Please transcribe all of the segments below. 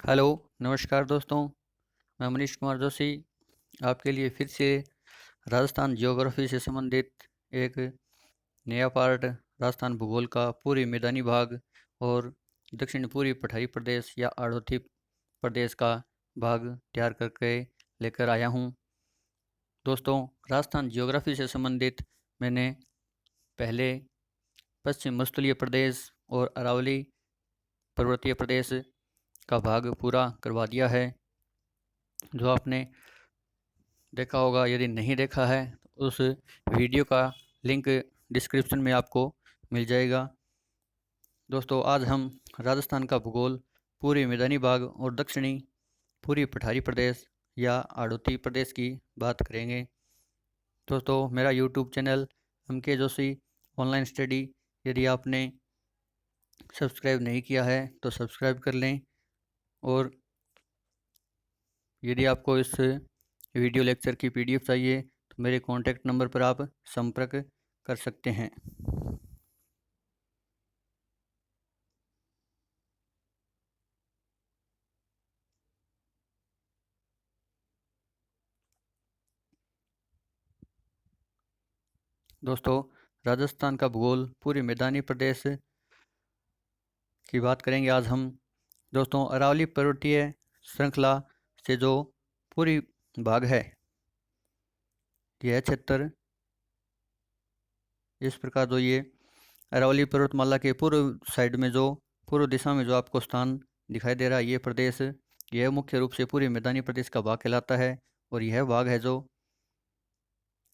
Hello, नमस्कार दोस्तों। मैं मनीष कुमार जोशी आपके लिए फिर से राजस्थान ज्योग्राफी से संबंधित एक नया पार्ट राजस्थान भूगोल का पूरी मैदानी भाग और दक्षिण पूर्वी पठारी प्रदेश या आड़ोती प्रदेश का भाग तैयार करके लेकर आया हूँ। दोस्तों, राजस्थान ज्योग्राफी से संबंधित मैंने पहले पश्चिम मस्तूलीय प्रदेश और अरावली पर्वतीय प्रदेश का भाग पूरा करवा दिया है। जो आपने देखा होगा, यदि नहीं देखा है तो उस वीडियो का लिंक डिस्क्रिप्शन में आपको मिल जाएगा। दोस्तों, आज हम राजस्थान का भूगोल पूर्वी मैदानी भाग और दक्षिणी पूर्वी पठारी प्रदेश या आड़ोती प्रदेश की बात करेंगे। दोस्तों, मेरा YouTube channel MK Joshi online study यदि आपने सब्सक्राइब नहीं किया है तो सब्सक्राइब कर लें, और यदि आपको इस वीडियो लेक्चर की PDF चाहिए तो मेरे कॉन्टैक्ट नंबर पर आप संपर्क कर सकते हैं। दोस्तों, राजस्थान का भूगोल पूरे मैदानी प्रदेश की बात करेंगे आज हम। दोस्तों, अरावली पर्वतीय श्रृंखला से जो पूरी भाग है, यह क्षेत्र इस प्रकार, जो ये अरावली पर्वतमाला के पूर्व साइड में, जो पूर्व दिशा में जो आपको स्थान दिखाई दे रहा है, ये प्रदेश, यह मुख्य रूप से पूरी मैदानी प्रदेश का भाग कहलाता है। और यह भाग है जो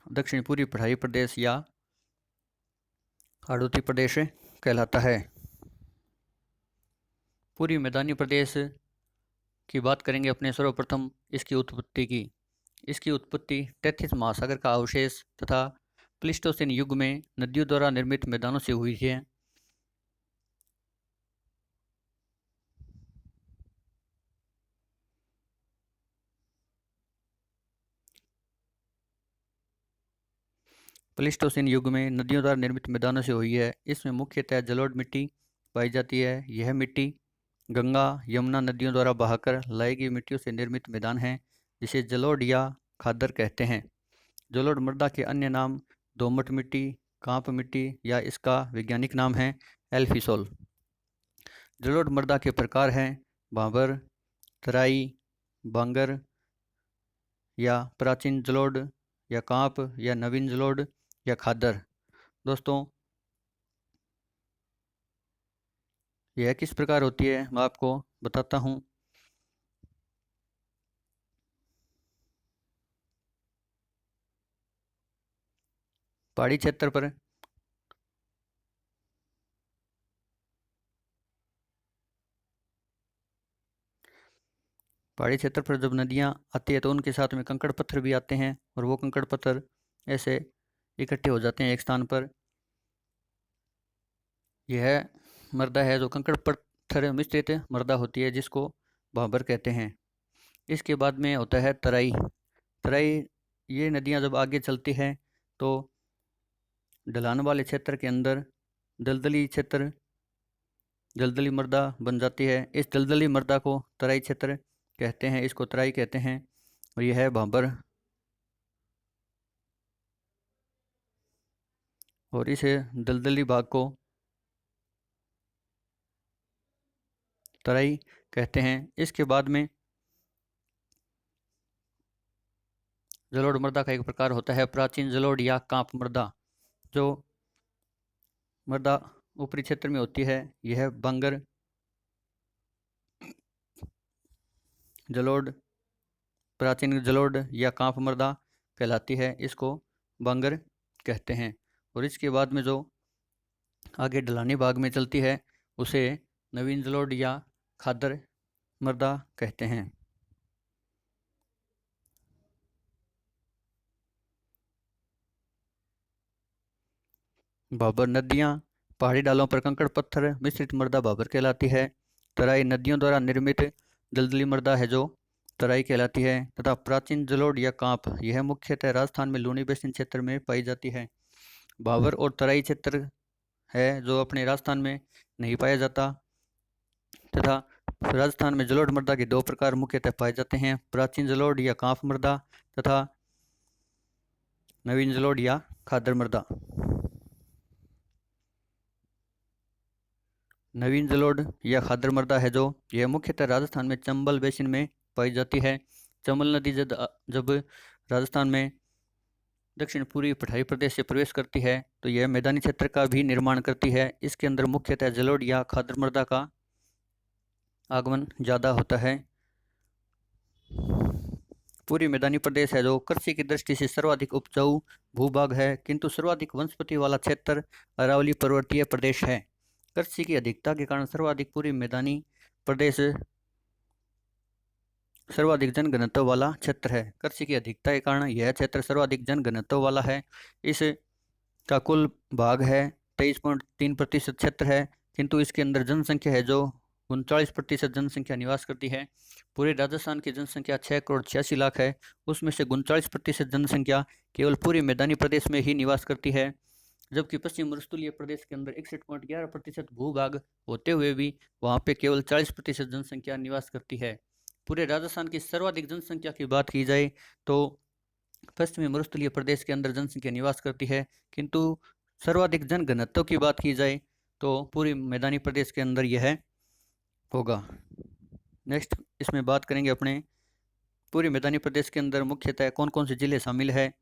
दक्षिण पूर्वी पठारी प्रदेश या आड़ोती प्रदेश कहलाता है। पूर्वी मैदानी प्रदेश की बात करेंगे अपने सर्वप्रथम इसकी उत्पत्ति की। इसकी उत्पत्ति 33 महासागर का अवशेष तथा प्लीस्टोसीन युग में नदियों द्वारा निर्मित मैदानों से हुई है। प्लीस्टोसीन युग में नदियों द्वारा निर्मित मैदानों से हुई है। इसमें मुख्यतः जलोढ़ मिट्टी पाई जाती है। यह मिट्टी गंगा यमुना नदियों द्वारा बहाकर लाई गई मिट्टियों से निर्मित मैदान है, जिसे जलोढ़ या खादर कहते हैं। जलोढ़ मृदा के अन्य नाम दोमट मिट्टी, कांप मिट्टी या इसका वैज्ञानिक नाम है एल्फिसोल। जलोढ़ मृदा के प्रकार हैं भाबर, तराई, बांगर या प्राचीन जलोढ़ या कांप या नवीन जलोढ़ या खादर। दोस्तों, यह किस प्रकार होती है मैं आपको बताता हूँ। पहाड़ी क्षेत्र पर पहाड़ी क्षेत्र पर जब नदियाँ आती है तो उनके साथ में कंकड़ पत्थर भी आते हैं, और वो कंकड़ पत्थर ऐसे इकट्ठे हो जाते हैं एक स्थान पर। यह मृदा है जो कंकड़ पत्थर मिश्रित मृदा होती है, जिसको भाबर कहते हैं। इसके बाद में होता है तराई। तराई, ये नदियाँ जब आगे चलती हैं तो ढलान वाले क्षेत्र के अंदर दलदली क्षेत्र, दलदली मृदा बन जाती है। इस दलदली मृदा को तराई क्षेत्र कहते हैं, इसको तराई कहते हैं। और यह है भाबर, और इस दलदली भाग को तराई कहते हैं। इसके बाद में जलोढ़ मृदा का एक प्रकार होता है प्राचीन जलोढ़ या कांप मृदा। जो मृदा ऊपरी क्षेत्र में होती है, यह बांगर जलोढ़, प्राचीन जलोढ़ या कांप मृदा कहलाती है, इसको बांगर कहते हैं। और इसके बाद में जो आगे ढलानी भाग में चलती है, उसे नवीन जलोढ़ या खादर मृदा कहते हैं। भाबर नदियाँ, पहाड़ी ढालों पर कंकड़ पत्थर मिश्रित मृदा भाबर कहलाती है। तराई नदियों द्वारा निर्मित दलदली मृदा है, जो तराई कहलाती है। तथा प्राचीन जलोढ़ या कांप, यह मुख्यतः राजस्थान में लूनी बेसिन क्षेत्र में पाई जाती है। भाबर और तराई क्षेत्र है जो अपने राजस्थान में नहीं पाया जाता। तथा राजस्थान में जलोढ़ मृदा के दो प्रकार मुख्यतः पाए जाते हैं, प्राचीन जलोढ़ या कांफ मृदा तथा नवीन जलोढ़ या खादर मृदा। नवीन जलोढ़ या खादर मृदा है जो यह मुख्यतः राजस्थान में चंबल बेसिन में पाई जाती है। चंबल नदी जब राजस्थान में दक्षिण पूर्वी पठारी प्रदेश से प्रवेश करती है तो यह मैदानी क्षेत्र का भी निर्माण करती है। इसके अंदर मुख्यतः जलोढ़ या खादर मृदा का आगमन ज़्यादा होता है। पूरी मैदानी प्रदेश है जो कृषि की दृष्टि से सर्वाधिक उपजाऊ भूभाग है, किंतु सर्वाधिक वनस्पति वाला क्षेत्र अरावली पर्वतीय प्रदेश है। कृषि की अधिकता के कारण सर्वाधिक पूरी मैदानी प्रदेश सर्वाधिक जनघनत्व वाला क्षेत्र है। कृषि की अधिकता के कारण यह क्षेत्र सर्वाधिक जनघनत्व वाला है। इस का कुल भाग है 23.3% क्षेत्र है, किंतु इसके अंदर जनसंख्या है जो 39% जनसंख्या निवास करती है। पूरे राजस्थान की जनसंख्या 6,86,00,000 है, उसमें से 39% जनसंख्या केवल पूरे मैदानी प्रदेश में ही निवास करती है, जबकि पश्चिम मरुस्थलीय प्रदेश के अंदर 61.11% भूभाग होते हुए भी वहाँ पे केवल 40% जनसंख्या निवास करती है। पूरे राजस्थान की सर्वाधिक जनसंख्या की बात की जाए तो पश्चिमी मरुस्थलीय प्रदेश के अंदर जनसंख्या निवास करती है, किंतु सर्वाधिक जनघनत्व की बात की जाए तो पूरी मैदानी प्रदेश के अंदर यह होगा। नेक्स्ट इसमें बात करेंगे अपने पूरी मैदानी प्रदेश के अंदर मुख्यतः कौन कौन से जिले शामिल है।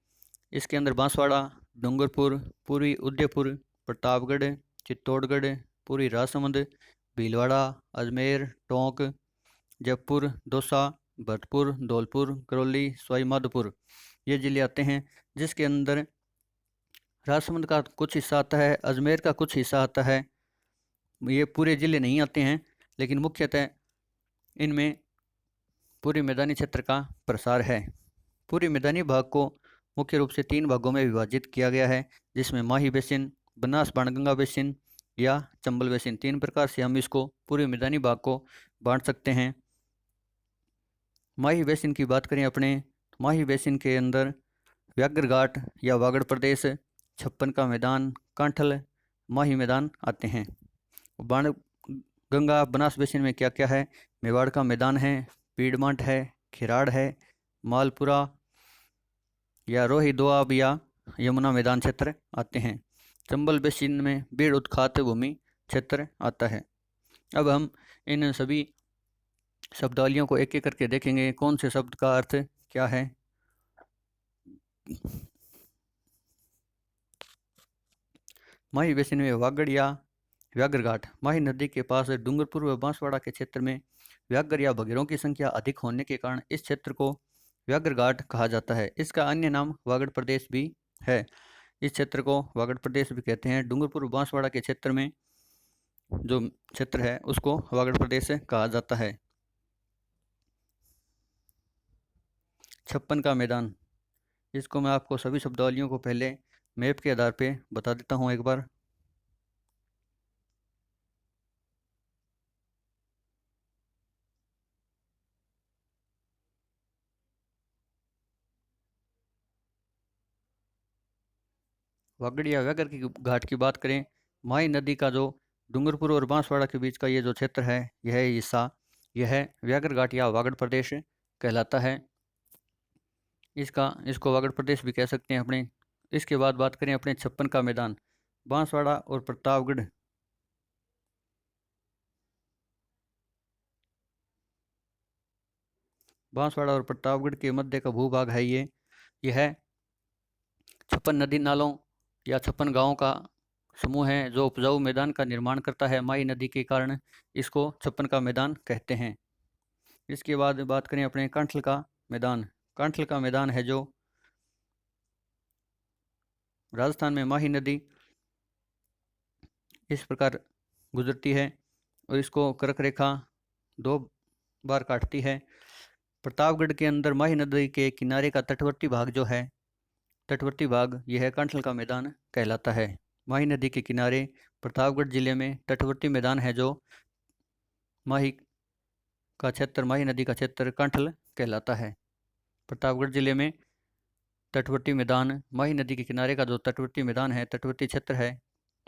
इसके अंदर बांसवाड़ा, डूंगरपुर, पूर्वी उदयपुर, प्रतापगढ़, चित्तौड़गढ़, पूर्वी राजसमंद, भीलवाड़ा, अजमेर, टोंक, जयपुर, दौसा, भरतपुर, धौलपुर, करौली, सवाई माधोपुर ये जिले आते हैं। जिसके अंदर राजसमंद का कुछ हिस्सा आता है, अजमेर का कुछ हिस्सा आता है। ये पूरे जिले नहीं आते हैं, लेकिन मुख्यतः इनमें पूरी मैदानी क्षेत्र का प्रसार है। पूरी मैदानी भाग को मुख्य रूप से 3 भागों में विभाजित किया गया है, जिसमें माही बेसिन, बनास बाणगंगा बेसिन या चंबल बेसिन, 3 प्रकार से हम इसको पूरे मैदानी भाग को बांट सकते हैं। माही बेसिन की बात करें अपने, माही बेसिन के अंदर व्याघ्र घाट या वागड़ प्रदेश, छप्पन का मैदान, कांठल, माही मैदान आते हैं। बाण गंगा बनास बेसिन में क्या क्या है, मेवाड़ का मैदान है, पीडमांट है, खिराड़ है, मालपुरा या रोही दोआब या यमुना मैदान क्षेत्र आते हैं। चंबल बेसिन में बीड़ उत्खात भूमि क्षेत्र आता है। अब हम इन सभी शब्दावलियों को एक एक करके देखेंगे, कौन से शब्द का अर्थ क्या है। माही बेसिन में वागड़ या व्याघ्र घाट, माही नदी के पास डूंगरपुर व बांसवाड़ा के क्षेत्र में व्याघ्र या बघेरों की संख्या अधिक होने के कारण इस क्षेत्र को व्याघ्र घाट कहा जाता है। इसका अन्य नाम वागड़ प्रदेश भी है। इस क्षेत्र को वागड़ प्रदेश भी कहते हैं। डूंगरपुर बांसवाड़ा के क्षेत्र में जो क्षेत्र है उसको वागड़ प्रदेश कहा जाता है। छप्पन का मैदान, इसको मैं आपको सभी शब्दावलियों को पहले मैप के आधार पे बता देता हूँ एक बार। वागड़ या व्याघ्र की घाट की बात करें, माही नदी का जो डूंगरपुर और बांसवाड़ा के बीच का ये जो क्षेत्र है, यह हिस्सा यह व्याघ्र घाट या वागड़ प्रदेश कहलाता है। इसको वागड़ प्रदेश भी कह सकते हैं अपने। इसके बाद बात करें अपने छप्पन का मैदान, बांसवाड़ा और प्रतापगढ़ बांसवाड़ा और प्रतापगढ़ के मध्य का भूभाग है यह 56 नदी नालों या 56 गांवों का समूह है जो उपजाऊ मैदान का निर्माण करता है। माही नदी के कारण इसको 56 का मैदान कहते हैं। इसके बाद बात करें अपने कांठल का मैदान। कांठल का मैदान है जो राजस्थान में माही नदी इस प्रकार गुजरती है और इसको कर्क रेखा 2 बार काटती है। प्रतापगढ़ के अंदर माही नदी के किनारे का तटवर्ती भाग जो है, तटवर्ती भाग यह कांठल का मैदान कहलाता है। माही नदी के किनारे प्रतापगढ़ जिले में तटवर्ती मैदान है जो माही का क्षेत्र, माही नदी का क्षेत्र कांठल कहलाता है। प्रतापगढ़ जिले में तटवर्ती मैदान, माही नदी के किनारे का जो तटवर्ती मैदान है, तटवर्ती क्षेत्र है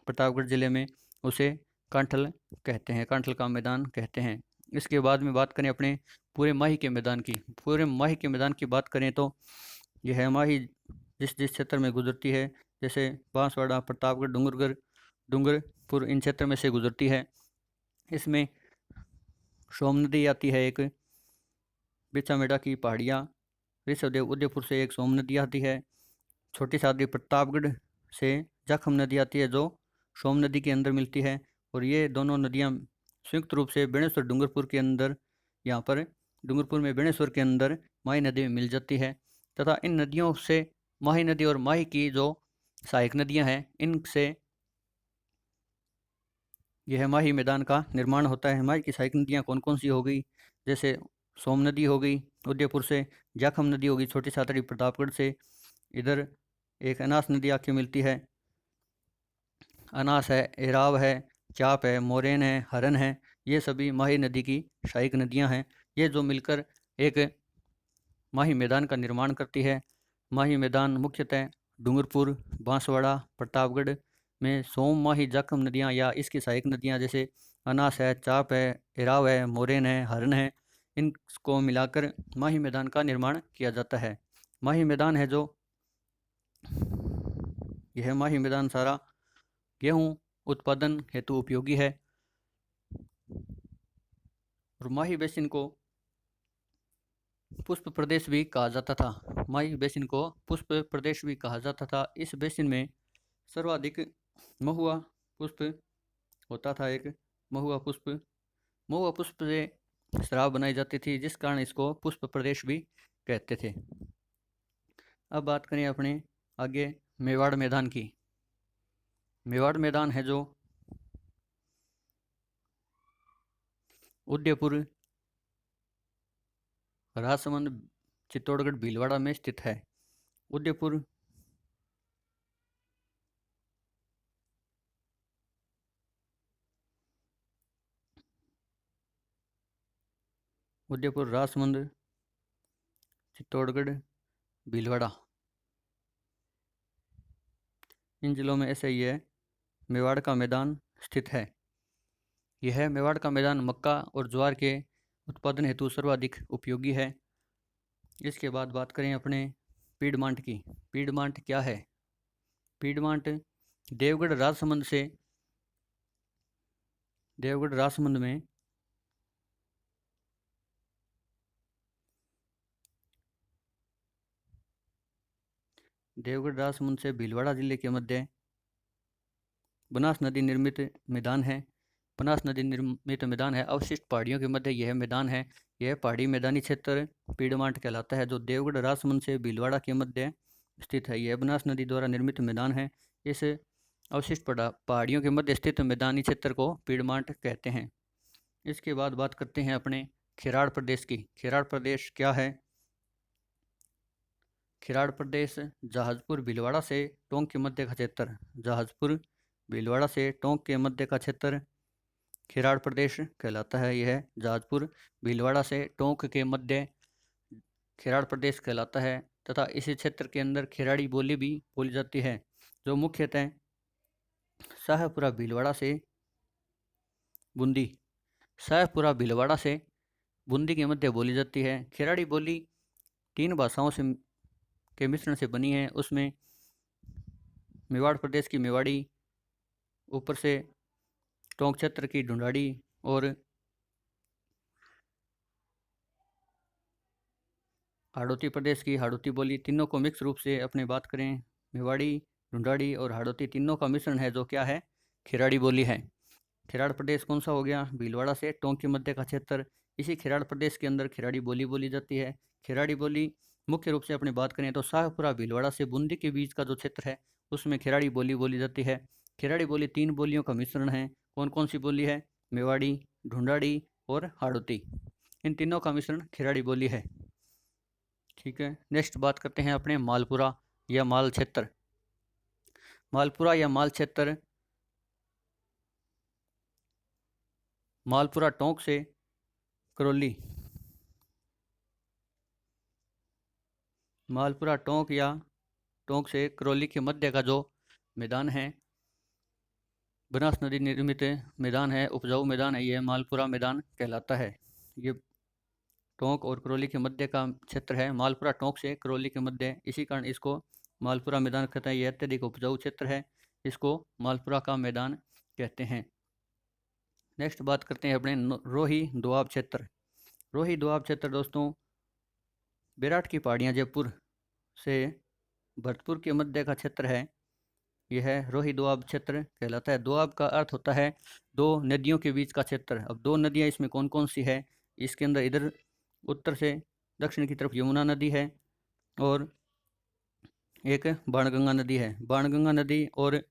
प्रतापगढ़ जिले में, उसे कांठल कहते हैं, कांठल का मैदान कहते हैं। इसके बाद में बात करें अपने पूरे माही के मैदान की। पूरे माही के मैदान की बात करें तो यह है माही जिस जिस क्षेत्र में गुजरती है, जैसे बांसवाड़ा, प्रतापगढ़, डूंगरपुर, इन क्षेत्र में से गुजरती है। इसमें सोम नदी आती है, एक बिछामेड़ा की पहाड़ियाँ, ऋषभदेव उदयपुर से एक सोम नदी आती है। छोटी सादी प्रतापगढ़ से जाखम नदी आती है जो सोम नदी के अंदर मिलती है। और ये दोनों नदियाँ संयुक्त रूप से बेणेश्वर डूंगरपुर के अंदर, यहाँ पर डूंगरपुर में बेणेश्वर के अंदर माही नदी में मिल जाती है। तथा इन नदियों से माही नदी और माही की जो सहायक नदियाँ हैं, इनसे यह माही मैदान का निर्माण होता है। माही की सहायक नदियाँ कौन कौन सी हो गई, जैसे सोम नदी हो गई उदयपुर से, जाखम नदी होगी छोटी सातड़ी प्रतापगढ़ से, इधर एक अनास नदी आके मिलती है, अनास है, एराव है, चाप है, मोरेन है, हरन है। ये सभी माही नदी की सहायक नदियाँ हैं। ये जो मिलकर एक माही मैदान का निर्माण करती है। माही मैदान मुख्यतः डूंगरपुर, बांसवाड़ा, प्रतापगढ़ में सोम, माही, जाखम नदियाँ या इसकी सहायक नदियाँ जैसे अनास है, चाप है, एराव है, मोरेन है, हरन है, इनको मिलाकर माही मैदान का निर्माण किया जाता है। माही मैदान है जो, यह माही मैदान सारा गेहूँ उत्पादन हेतु उपयोगी है। और माही बेसिन को पुष्प प्रदेश भी कहा जाता था। माही बेसिन को पुष्प प्रदेश भी कहा जाता था। इस बेसिन में सर्वाधिक महुआ पुष्प होता था। एक महुआ पुष्प से शराब बनाई जाती थी, जिस कारण इसको पुष्प प्रदेश भी कहते थे। अब बात करें अपने आगे मेवाड़ मैदान की। मेवाड़ मैदान है जो उदयपुर, राजसमंद, चित्तौड़गढ़, भीलवाड़ा में स्थित है। उदयपुर राजसमंद, चित्तौड़गढ़, भीलवाड़ा, इन जिलों में ऐसे ही है मेवाड़ का मैदान स्थित है। यह मेवाड़ का मैदान मक्का और ज्वार के उत्पादन हेतु सर्वाधिक उपयोगी है। इसके बाद बात करें अपने पीडमांट की। पीडमांट क्या है? पीडमांट देवगढ़ राजसमंद से, देवगढ़ राजसमंद में देवगढ़ राजसमंद से भीलवाड़ा जिले के मध्य बनास नदी निर्मित मैदान है। बनास नदी निर्मित मैदान है। अवशिष्ट पहाड़ियों के मध्य यह मैदान है। यह पहाड़ी मैदानी क्षेत्र पीडमांट कहलाता है, जो देवगढ़ राजसमंद से भीलवाड़ा के मध्य स्थित है। यह बनास नदी द्वारा निर्मित मैदान है। इस अवशिष्ट पहाड़ियों के मध्य स्थित मैदानी क्षेत्र को पीडमांट कहते हैं। इसके बाद बात करते हैं अपने खिराड़ प्रदेश की। खिराड़ प्रदेश क्या है? खिराड़ प्रदेश जहाजपुर भीलवाड़ा से टोंक के मध्य का क्षेत्र, जहाजपुर भीलवाड़ा से टोंक के मध्य का क्षेत्र खिराड़ प्रदेश कहलाता है। यह जहाजपुर भीलवाड़ा से टोंक के मध्य खिराड़ प्रदेश कहलाता है। तथा इसी क्षेत्र के अंदर खिराड़ी बोली भी बोली जाती है, जो मुख्यतः शाहपुरा भीलवाड़ा से बूंदी, शाहपुरा भीलवाड़ा से बूंदी के मध्य बोली जाती है। खिराड़ी बोली 3 भाषाओं से के मिश्रण से बनी है। उसमें मेवाड़ प्रदेश की मेवाड़ी, ऊपर से टोंक क्षेत्र की ढूंढाड़ी और हाड़ौती प्रदेश की हाड़ौती बोली, तीनों को मिक्स रूप से अपने बात करें, मेवाड़ी, ढूंढाड़ी और हाड़ौती तीनों का मिश्रण है, जो क्या है? खिराड़ी बोली है। खिराड़ प्रदेश कौन सा हो गया? भीलवाड़ा से टोंक के मध्य का क्षेत्र। इसी खिराड़ प्रदेश के अंदर खिराड़ी बोली बोली जाती है। खिराड़ी बोली मुख्य रूप से अपनी बात करें तो शाहपुरा भीलवाड़ा से बूंदी के बीच का जो क्षेत्र है, उसमें खिराड़ी बोली बोली जाती है। खिराड़ी बोली 3 बोलियों का मिश्रण है। कौन कौन सी बोली है? मेवाड़ी, ढूंढाड़ी और हाड़ौती, इन तीनों का मिश्रण खिराड़ी बोली है। ठीक है, नेक्स्ट बात करते हैं अपने मालपुरा या माल क्षेत्र। मालपुरा या माल क्षेत्र मालपुरा टोंक से करौली, मालपुरा टोंक या टोंक से करौली के मध्य का जो मैदान है, बनास नदी निर्मित मैदान है, उपजाऊ मैदान है, यह मालपुरा मैदान कहलाता है। ये टोंक और करौली के मध्य का क्षेत्र है। मालपुरा टोंक से करौली के मध्य है, इसी कारण इसको मालपुरा मैदान कहते हैं। यह अत्यधिक उपजाऊ क्षेत्र है, इसको मालपुरा का मैदान कहते हैं। नेक्स्ट बात करते हैं अपने रोही दोआब क्षेत्र। रोही दोआब क्षेत्र दोस्तों बैराट की पहाड़ियाँ जयपुर से भरतपुर के मध्य का क्षेत्र है। यह रोही दोआब क्षेत्र कहलाता है। दोआब का अर्थ होता है दो नदियों के बीच का क्षेत्र। अब दो नदियाँ इसमें कौन कौन सी है? इसके अंदर इधर उत्तर से दक्षिण की तरफ यमुना नदी है और एक बाणगंगा नदी है। बाणगंगा नदी और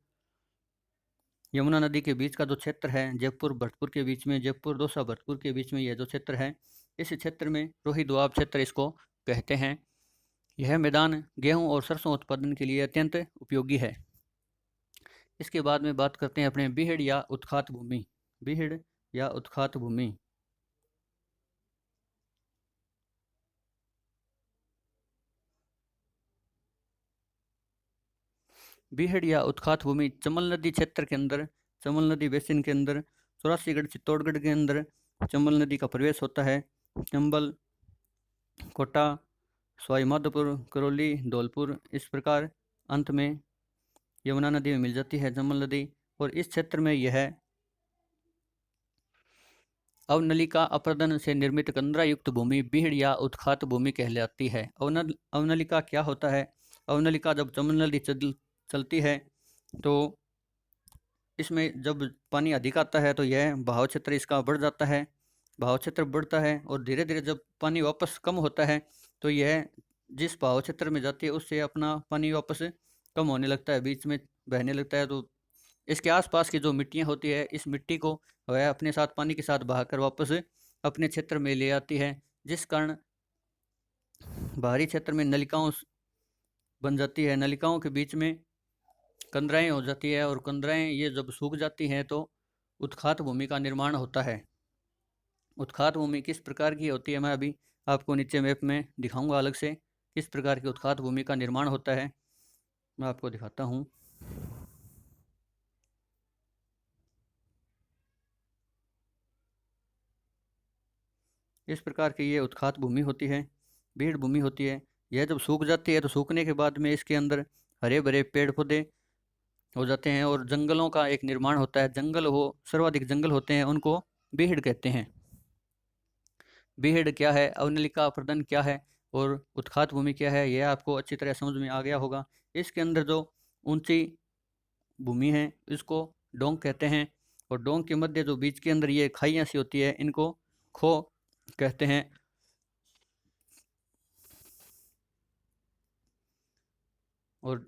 यमुना नदी के बीच का जो क्षेत्र है, जयपुर भरतपुर के बीच में, जयपुर दौसा भरतपुर के बीच में यह जो क्षेत्र है, इस क्षेत्र में रोही दोआब क्षेत्र इसको कहते हैं। यह मैदान गेहूं और सरसों उत्पादन के लिए अत्यंत उपयोगी है। इसके बाद में बात करते हैं अपने बीहड़ या उत्खात भूमि। बीहड़ या उत्खात भूमि बीहड़ या उत्खात भूमि चंबल नदी क्षेत्र के अंदर, चंबल नदी बेसिन के अंदर, चौरासीगढ़ चित्तौड़गढ़ के अंदर चंबल नदी का प्रवेश होता है। चंबल, कोटा, सवाई माधोपुर, करौली, धौलपुर, इस प्रकार अंत में यमुना नदी में मिल जाती है चंबल नदी। और इस क्षेत्र में यह अवनलिका अपर्दन से निर्मित कंदरा युक्त भूमि बीहड़ या उत्खात भूमि कहलाती है। अवनलिका क्या होता है? अवनलिका जब चंबल नदी चलती है तो इसमें जब पानी अधिक आता है तो यह बहाव क्षेत्र इसका बढ़ जाता है। बहाव क्षेत्र बढ़ता है और धीरे धीरे जब पानी वापस कम होता है तो यह जिस बहाव क्षेत्र में जाती है उससे अपना पानी वापस कम होने लगता है, बीच में बहने लगता है। तो इसके आसपास की जो मिट्टियाँ होती है, इस मिट्टी को वह अपने साथ पानी के साथ बहाकर वापस अपने क्षेत्र में ले आती है, जिस कारण बाहरी क्षेत्र में नलिकाओं बन जाती है। नलिकाओं के बीच में कंदराएं हो जाती है और कंदराएं ये जब सूख जाती हैं तो उत्खात भूमि का निर्माण होता है। उत्खात भूमि किस प्रकार की होती है मैं अभी आपको नीचे मैप में दिखाऊंगा अलग से किस प्रकार की उत्खात भूमि का निर्माण होता है, मैं आपको दिखाता हूँ। इस प्रकार की ये उत्खात भूमि होती है, बीहड़ भूमि होती है। यह जब सूख जाती है तो सूखने के बाद में इसके अंदर हरे भरे पेड़ पौधे हो जाते हैं और जंगलों का एक निर्माण होता है। जंगल हो, सर्वाधिक जंगल होते हैं, उनको बीहड़ कहते हैं। बीहड़ क्या है, अवनलिका अपर्दन क्या है और उत्खात भूमि क्या है, यह आपको अच्छी तरह समझ में आ गया होगा। इसके अंदर जो ऊंची भूमि है इसको डोंग कहते हैं और डोंग के मध्य जो बीच के अंदर ये खाइयाँ सी होती है इनको खो कहते हैं। और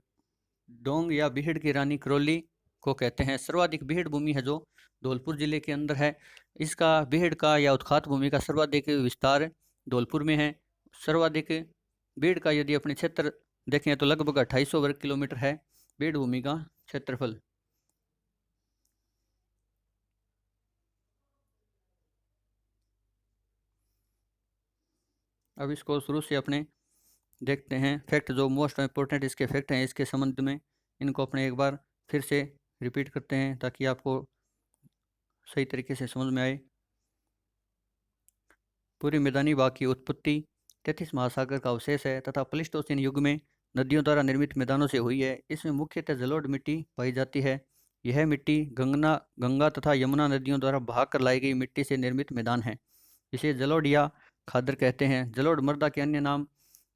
डोंग या बीहड़ की रानी करौली को कहते हैं। सर्वाधिक बीहड़ भूमि है जो धौलपुर जिले के अंदर है। इसका बीहड़ का या उत्खात भूमि का सर्वाधिक विस्तार धौलपुर में है। सर्वाधिक बीहड़ का यदि अपने क्षेत्र देखें तो लगभग 2800 वर्ग किलोमीटर है बीहड़ भूमि का क्षेत्रफल। अब इसको शुरू से अपने देखते हैं फैक्ट, जो मोस्ट इम्पोर्टेंट इसके फैक्ट हैं इसके संबंध में, इनको अपने एक बार फिर से रिपीट करते हैं ताकि आपको सही तरीके से समझ में आए। पूरी मैदानी भाग की उत्पत्ति 33 महासागर का अवशेष है तथा प्लीस्टोसीन युग में नदियों द्वारा निर्मित मैदानों से हुई है। इसमें मुख्यतः जलोढ़ मिट्टी पाई जाती है। यह मिट्टी गंगा तथा यमुना नदियों द्वारा बहा कर लाई गई मिट्टी से निर्मित मैदान है। इसे जलोढ़ या खादर कहते हैं। जलोढ़ मृदा के अन्य नाम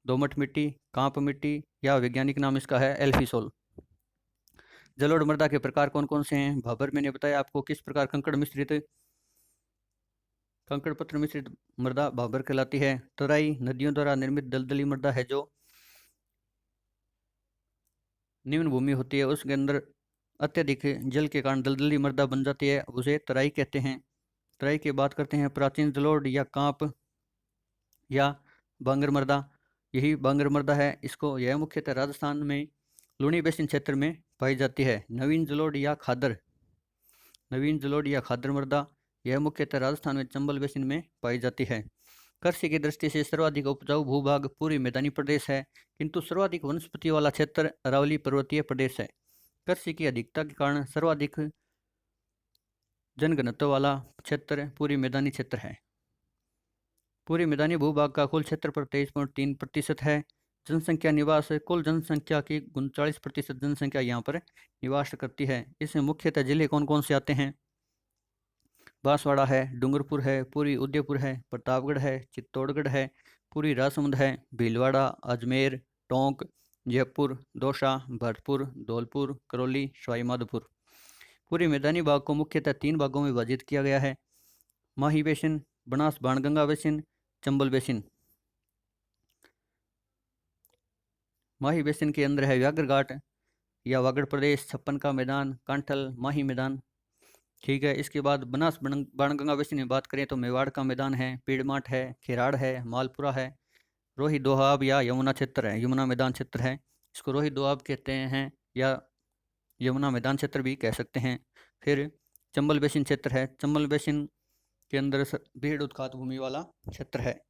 दोमट मिट्टी, कांप मिट्टी या वैज्ञानिक नाम इसका है एल्फीसोल। जलोढ़ मृदा के प्रकार कौन कौन से हैं? भाबर मैंने बताया आपको किस प्रकार कंकड़ पत्थर मिश्रित मृदा भाबर कहलाती है। तराई नदियों द्वारा निर्मित दलदली मृदा है जो निम्न भूमि होती है, उसके अंदर अत्यधिक जल के कारण दलदली मृदा बन जाती है, उसे तराई कहते हैं। तराई की बात करते हैं प्राचीन जलोढ़ या कांप या बांगर मृदा। यही बांगर मृदा है। इसको यह मुख्यतः राजस्थान में लूणी बेसिन क्षेत्र में पाई जाती है। नवीन जलोढ़ या खादर मृदा यह मुख्यतः राजस्थान में चंबल बेसिन में पाई जाती है। कृषि की दृष्टि से सर्वाधिक उपजाऊ भूभाग पूरी मैदानी प्रदेश है, किंतु सर्वाधिक वनस्पति वाला क्षेत्र अरावली पर्वतीय प्रदेश है। कृषि की अधिकता के कारण सर्वाधिक जनघनत्व वाला क्षेत्र पूरी मैदानी क्षेत्र है। पूरी मैदानी भूभाग का कुल क्षेत्रफल 23.3% है। जनसंख्या निवास कुल जनसंख्या की 39% जनसंख्या यहाँ पर निवास करती है। इसमें मुख्यतः जिले कौन कौन से आते हैं? बांसवाड़ा है, डूंगरपुर है, पूरी उदयपुर है, प्रतापगढ़ है, चित्तौड़गढ़ है, पूरी राजसमंद है, भीलवाड़ा, अजमेर, टोंक, जयपुर, दौसा, भरतपुर, धौलपुर, करौली, सवाईमाधोपुर। पूरी मैदानी भाग को मुख्यतः 3 भागों में विभाजित किया गया है। Mahi basin, Banas Banganga basin, Chambal basin. Mahi basin के अंदर है व्याघ्र घाट या वागड़ प्रदेश, छप्पन का मैदान, कांठल, माही मैदान। ठीक है। इसके बाद बनास बाणगंगा बेसिन में बात करें तो मेवाड़ का मैदान है, पीड़माठ है, खेराड़ है, मालपुरा है, रोही दोआब या यमुना क्षेत्र है, यमुना मैदान क्षेत्र है। इसको रोही दोआब कहते हैं या यमुना मैदान क्षेत्र भी कह सकते हैं। फिर चंबल बेसिन क्षेत्र है। चंबल बेसिन के अंदर भीड़ उत्खात भूमि वाला क्षेत्र है।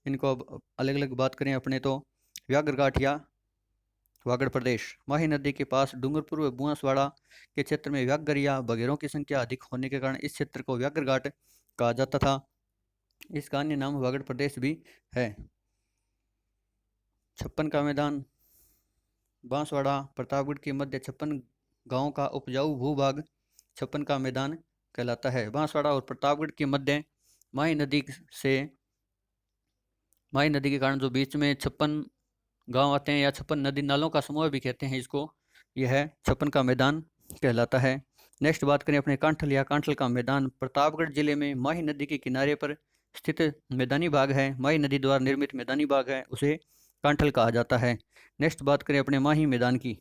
इनको अब अलग अलग बात करें अपने तो व्याघ्र घाट या वागड़ प्रदेश। माही नदी के पास डूंगरपुर व बुआंसवाड़ा के क्षेत्र में व्याघ्र या बघेरों की संख्या अधिक होने के कारण इस क्षेत्र को व्याघ्र घाट कहा जाता था। इसका अन्य नाम वागड़ प्रदेश भी है। छप्पन का मैदान बांसवाड़ा प्रतापगढ़ के मध्य 56 गांवों का उपजाऊ भूभाग छप्पन का मैदान कहलाता है। बांसवाड़ा और प्रतापगढ़ के मध्य माही नदी के कारण जो बीच में 56 गांव आते हैं या 56 नदी नालों का समूह भी कहते हैं इसको, यह छप्पन का मैदान कहलाता है। नेक्स्ट बात करें अपने कांठल या कांठल का मैदान। प्रतापगढ़ जिले में माही नदी के किनारे पर स्थित मैदानी भाग है। माही नदी द्वारा निर्मित मैदानी भाग है, उसे कांठल कहा जाता है। नेक्स्ट बात करें अपने माही मैदान की।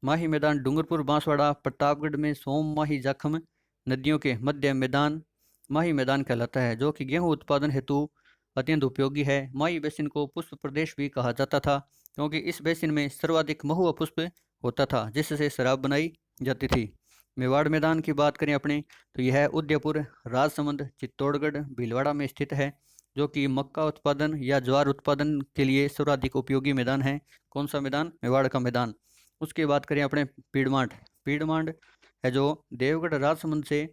माही मैदान डूंगरपुर, बांसवाड़ा, प्रतापगढ़ में सोम, माही, जाखम नदियों के मध्य मैदान माही मैदान कहलाता है, जो कि गेहूं उत्पादन हेतु अत्यंत उपयोगी है। माही बेसिन को पुष्प प्रदेश भी कहा जाता था, क्योंकि इस बेसिन में सर्वाधिक महुआ पुष्प होता था, जिससे शराब बनाई जाती थी। मेवाड़ मैदान की बात करें अपने तो यह उदयपुर, राजसमंद, चित्तौड़गढ़, भीलवाड़ा में स्थित है, जो कि मक्का उत्पादन या ज्वार उत्पादन के लिए सर्वाधिक उपयोगी मैदान है। कौन सा मैदान? मेवाड़ का मैदान। उसके बात करें अपने पीड़माठ। पीड़माठ है जो देवगढ़ राजसमंद से